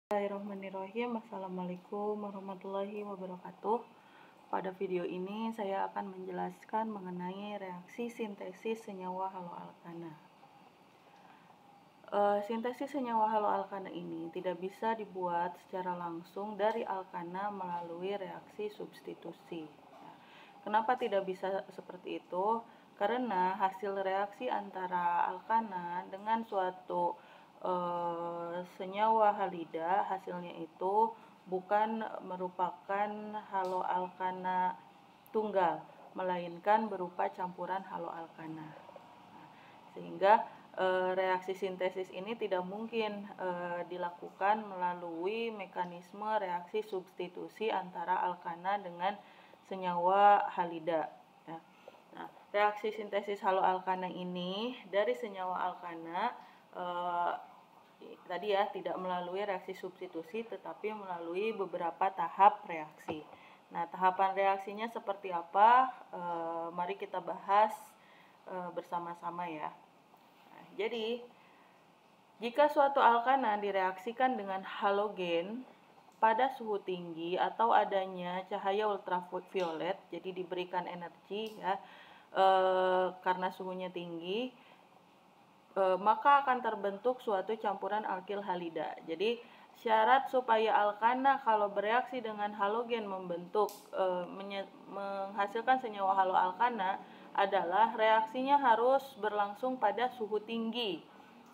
Bismillahirrahmanirrahim. Assalamualaikum warahmatullahi wabarakatuh. Pada video ini saya akan menjelaskan mengenai reaksi sintesis senyawa haloalkana. Sintesis senyawa haloalkana ini tidak bisa dibuat secara langsung dari alkana melalui reaksi substitusi. Kenapa tidak bisa seperti itu? Karena hasil reaksi antara alkana dengan suatu senyawa halida, hasilnya itu bukan merupakan haloalkana tunggal, melainkan berupa campuran haloalkana. Sehingga reaksi sintesis ini tidak mungkin dilakukan melalui mekanisme reaksi substitusi antara alkana dengan senyawa halida. Nah, reaksi sintesis haloalkana ini dari senyawa alkana tadi ya tidak melalui reaksi substitusi tetapi melalui beberapa tahap reaksi. Nah, tahapan reaksinya seperti apa? Mari kita bahas bersama-sama ya. Nah, jadi jika suatu alkana direaksikan dengan halogen pada suhu tinggi atau adanya cahaya ultraviolet, jadi diberikan energi ya karena suhunya tinggi, maka akan terbentuk suatu campuran alkil halida. Jadi syarat supaya alkana kalau bereaksi dengan halogen menghasilkan senyawa haloalkana adalah reaksinya harus berlangsung pada suhu tinggi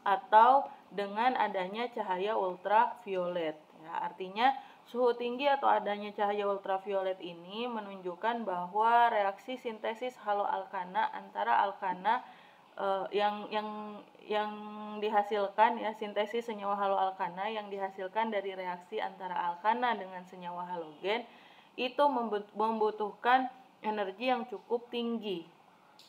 atau dengan adanya cahaya ultraviolet. Ya, artinya suhu tinggi atau adanya cahaya ultraviolet ini menunjukkan bahwa reaksi sintesis haloalkana antara alkana yang dihasilkan ya, sintesis senyawa haloalkana yang dihasilkan dari reaksi antara alkana dengan senyawa halogen itu membutuhkan energi yang cukup tinggi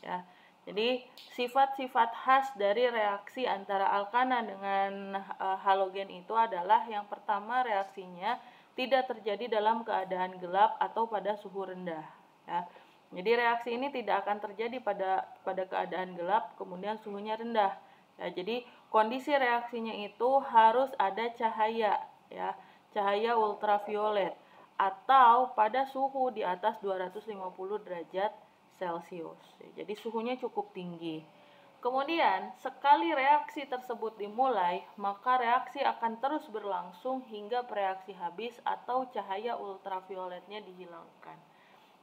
ya. Jadi sifat-sifat khas dari reaksi antara alkana dengan halogen itu adalah yang pertama, reaksinya tidak terjadi dalam keadaan gelap atau pada suhu rendah ya. Jadi reaksi ini tidak akan terjadi pada keadaan gelap kemudian suhunya rendah. Ya, jadi kondisi reaksinya itu harus ada cahaya ya, cahaya ultraviolet atau pada suhu di atas 250 derajat Celcius. Jadi suhunya cukup tinggi. Kemudian sekali reaksi tersebut dimulai, maka reaksi akan terus berlangsung hingga reaksi habis atau cahaya ultravioletnya dihilangkan.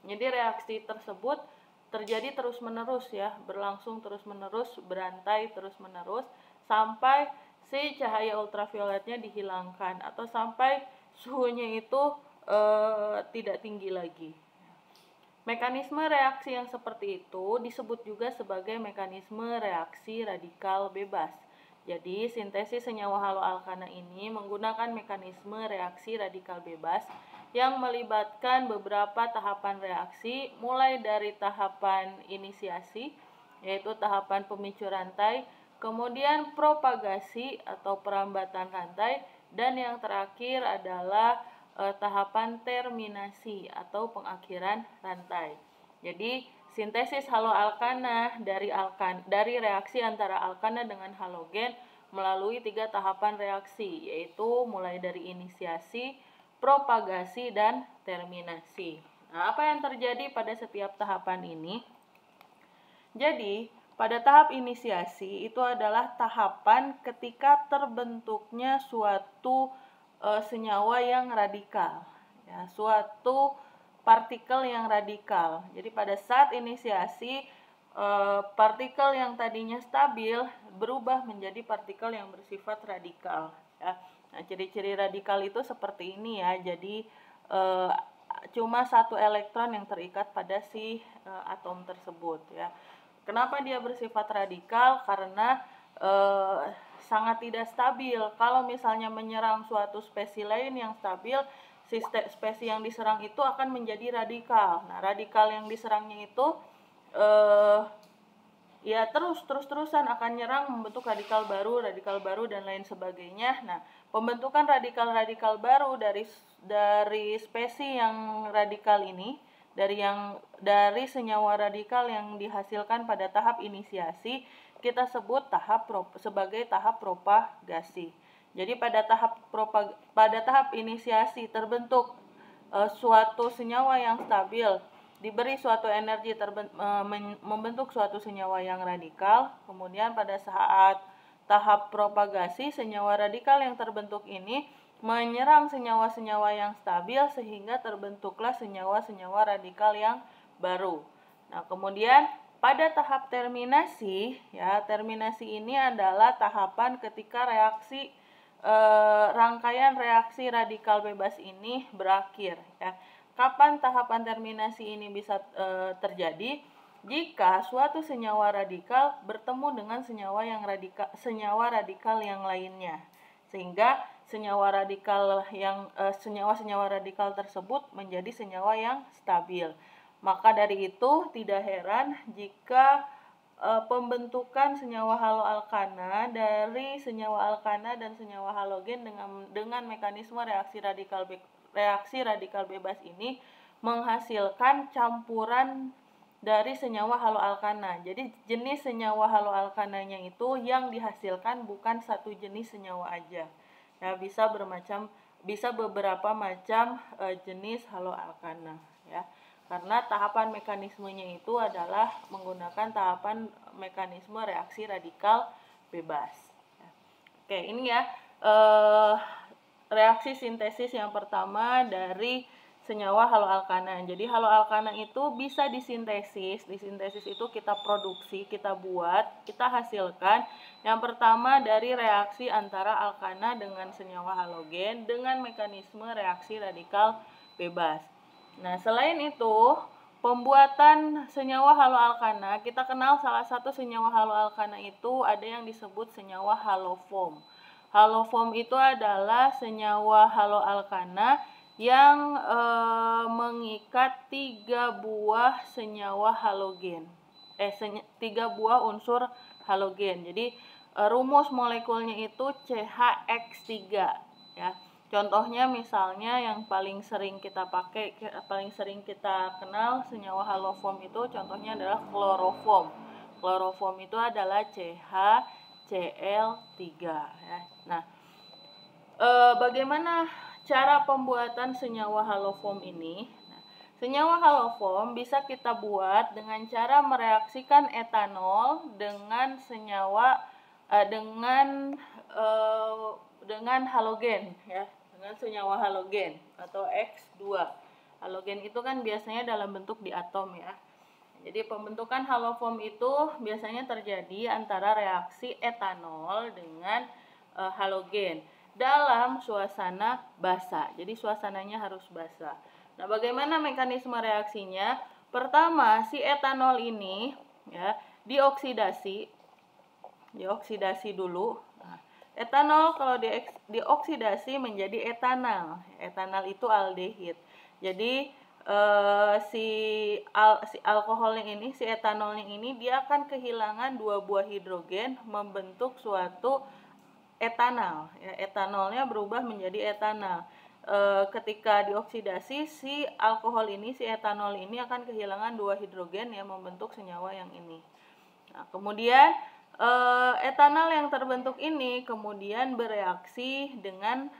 Jadi reaksi tersebut terjadi terus-menerus ya, berlangsung terus-menerus, berantai terus-menerus sampai si cahaya ultravioletnya dihilangkan atau sampai suhunya itu tidak tinggi lagi. Mekanisme reaksi yang seperti itu disebut juga sebagai mekanisme reaksi radikal bebas. Jadi sintesis senyawa haloalkana ini menggunakan mekanisme reaksi radikal bebas yang melibatkan beberapa tahapan reaksi, mulai dari tahapan inisiasi, yaitu tahapan pemicu rantai, kemudian propagasi atau perambatan rantai, dan yang terakhir adalah tahapan terminasi atau pengakhiran rantai. Jadi sintesis haloalkana dari reaksi antara alkana dengan halogen melalui 3 tahapan reaksi, yaitu mulai dari inisiasi, propagasi, dan terminasi. Nah, apa yang terjadi pada setiap tahapan ini? Jadi, pada tahap inisiasi itu adalah tahapan ketika terbentuknya suatu senyawa yang radikal, ya, suatu partikel yang radikal. Jadi pada saat inisiasi, partikel yang tadinya stabil berubah menjadi partikel yang bersifat radikal. Ya. Nah, ciri-ciri radikal itu seperti ini ya. Jadi cuma satu elektron yang terikat pada si atom tersebut ya. Kenapa dia bersifat radikal? Karena sangat tidak stabil. Kalau misalnya menyerang suatu spesies lain yang stabil, si spesies yang diserang itu akan menjadi radikal. Nah, radikal yang diserangnya itu ya terus-terusan akan nyerang, membentuk radikal baru dan lain sebagainya. Nah, pembentukan radikal-radikal baru dari spesies yang radikal ini, dari senyawa radikal yang dihasilkan pada tahap inisiasi, kita sebut sebagai tahap propagasi. Jadi pada tahap inisiasi terbentuk suatu senyawa yang stabil, diberi suatu energi membentuk suatu senyawa yang radikal. Kemudian pada saat tahap propagasi, senyawa radikal yang terbentuk ini menyerang senyawa-senyawa yang stabil sehingga terbentuklah senyawa-senyawa radikal yang baru. Nah, kemudian pada tahap terminasi, ya, terminasi ini adalah tahapan ketika rangkaian reaksi radikal bebas ini berakhir, ya. Kapan tahapan terminasi ini bisa terjadi? Jika suatu senyawa radikal bertemu dengan senyawa radikal yang lainnya, sehingga senyawa radikal tersebut menjadi senyawa yang stabil. Maka dari itu tidak heran jika pembentukan senyawa haloalkana dari senyawa alkana dan senyawa halogen dengan mekanisme reaksi radikal bebas ini menghasilkan campuran dari senyawa haloalkana. Jadi jenis senyawa haloalkananya itu yang dihasilkan bukan satu jenis senyawa aja. Ya, bisa beberapa macam jenis haloalkana, ya. Karena tahapan mekanismenya itu adalah menggunakan tahapan mekanisme reaksi radikal bebas. Oke, ini ya reaksi sintesis yang pertama dari senyawa haloalkana. Jadi haloalkana itu bisa disintesis itu kita produksi, kita buat, kita hasilkan. Yang pertama dari reaksi antara alkana dengan senyawa halogen dengan mekanisme reaksi radikal bebas. Nah, selain itu, pembuatan senyawa haloalkana, kita kenal salah satu senyawa haloalkana itu ada yang disebut senyawa halofom. Halofom itu adalah senyawa haloalkana yang mengikat 3 buah senyawa halogen. 3 buah unsur halogen. Jadi rumus molekulnya itu CHX3, ya. Contohnya misalnya yang paling sering kita kenal senyawa halofom itu contohnya adalah klorofom. Klorofom itu adalah CHCl3, ya. Nah, bagaimana cara pembuatan senyawa halofom ini? Nah, senyawa halofom bisa kita buat dengan cara mereaksikan etanol dengan dengan halogen, ya, dengan senyawa halogen atau X2. Halogen itu kan biasanya dalam bentuk di atom, ya. Jadi pembentukan halofom itu biasanya terjadi antara reaksi etanol dengan halogen dalam suasana basah. Jadi suasananya harus basah. Nah, bagaimana mekanisme reaksinya? Pertama, si etanol ini, ya, dioksidasi dulu. Nah, etanol kalau dioksidasi menjadi etanal. Etanal itu aldehid. Jadi si alkoholnya ini, si etanolnya ini, dia akan kehilangan 2 buah hidrogen membentuk suatu etanal. Ya, etanolnya berubah menjadi etanal. Ketika dioksidasi, si etanol ini akan kehilangan 2 hidrogen yang membentuk senyawa yang ini. Nah, kemudian etanol yang terbentuk ini kemudian bereaksi dengan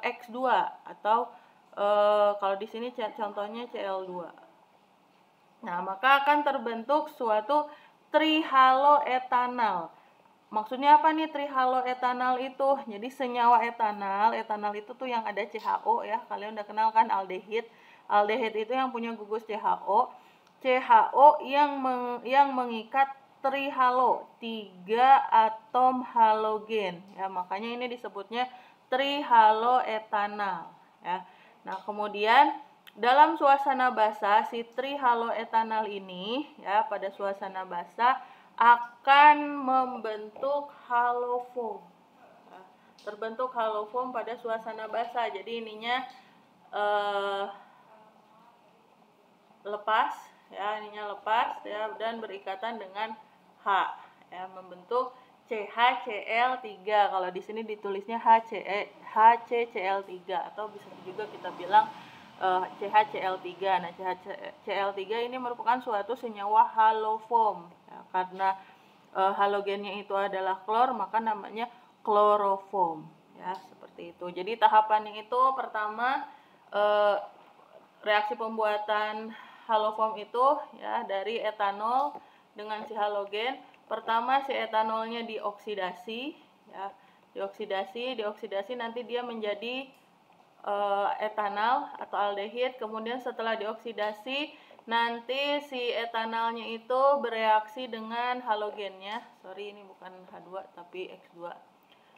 X2 atau kalau di sini contohnya Cl2. Nah, maka akan terbentuk suatu trihaloetanal. Maksudnya apa nih trihaloetanal itu? Jadi senyawa etanal itu tuh yang ada CHO, ya. Kalian udah kenal kan aldehid. Aldehid itu yang punya gugus CHO. CHO yang mengikat trihalo, 3 atom halogen. Ya, makanya ini disebutnya trihaloetanal, ya. Nah, kemudian dalam suasana basah si trihaloetanal ini, ya, pada suasana basah akan membentuk halofom. Nah, terbentuk halofom pada suasana basah. Jadi ininya lepas, ya, dan berikatan dengan H, ya, membentuk CHCl3. Kalau di sini ditulisnya HCCl3 atau bisa juga kita bilang CHCl3. Nah, CHCl3 ini merupakan suatu senyawa halofom, ya, karena halogennya itu adalah klor, maka namanya klorofom. Ya, seperti itu. Jadi tahapannya itu pertama reaksi pembuatan haloform itu ya dari etanol dengan si halogen. Pertama si etanolnya dioksidasi ya. Dioksidasi nanti dia menjadi etanal atau aldehid. Kemudian setelah dioksidasi nanti si etanalnya itu bereaksi dengan halogennya. Sorry, ini bukan H2 tapi X2.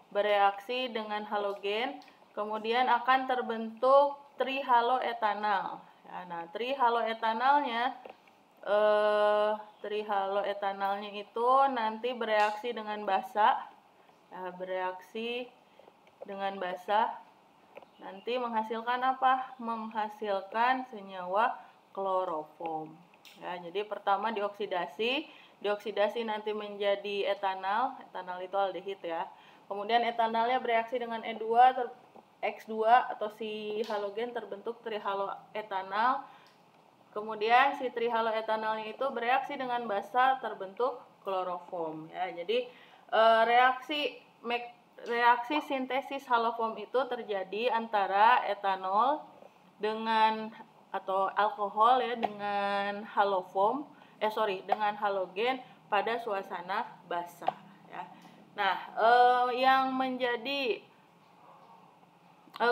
Bereaksi dengan halogen, kemudian akan terbentuk trihaloetanal. Ya, nah, trihaloetanalnya itu nanti bereaksi dengan basa. Ya, bereaksi dengan basa nanti menghasilkan apa? Menghasilkan senyawa kloroform. Ya, jadi pertama dioksidasi nanti menjadi etanal itu aldehid ya. Kemudian etanalnya bereaksi dengan X2 atau si halogen terbentuk trihaloetanal. Kemudian si trihaloetanalnya itu bereaksi dengan basa terbentuk kloroform ya. Jadi reaksi sintesis haloform itu terjadi antara etanol dengan atau alkohol ya dengan dengan halogen pada suasana basah ya. Nah, yang menjadi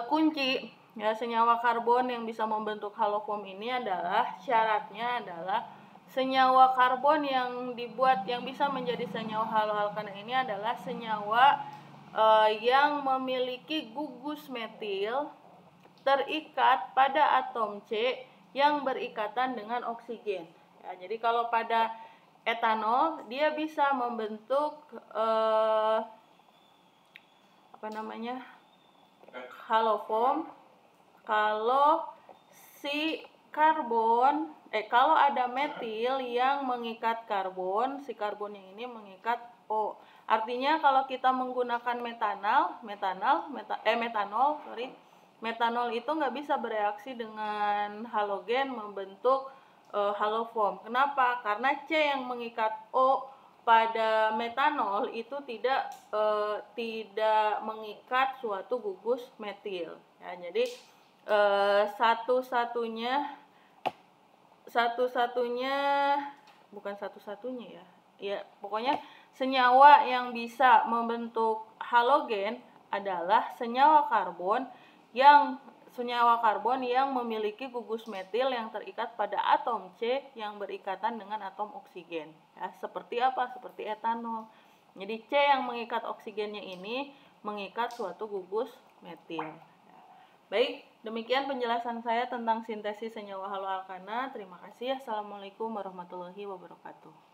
kunci ya senyawa karbon yang bisa membentuk haloform ini adalah syaratnya adalah senyawa karbon yang bisa menjadi senyawa haloalkana ini adalah senyawa yang memiliki gugus metil terikat pada atom C yang berikatan dengan oksigen. Ya, jadi kalau pada etanol dia bisa membentuk haloform kalau kalau ada metil yang mengikat karbon, si karbon yang ini mengikat O. Artinya kalau kita menggunakan metanol itu nggak bisa bereaksi dengan halogen membentuk haloform. Kenapa? Karena C yang mengikat O pada metanol itu tidak mengikat suatu gugus metil. Ya, jadi pokoknya senyawa yang bisa membentuk halogen adalah senyawa karbon yang memiliki gugus metil yang terikat pada atom C yang berikatan dengan atom oksigen. Ya, seperti apa? Seperti etanol. Jadi C yang mengikat oksigennya ini mengikat suatu gugus metil. Baik, demikian penjelasan saya tentang sintesis senyawa haloalkana. Terima kasih. Assalamualaikum warahmatullahi wabarakatuh.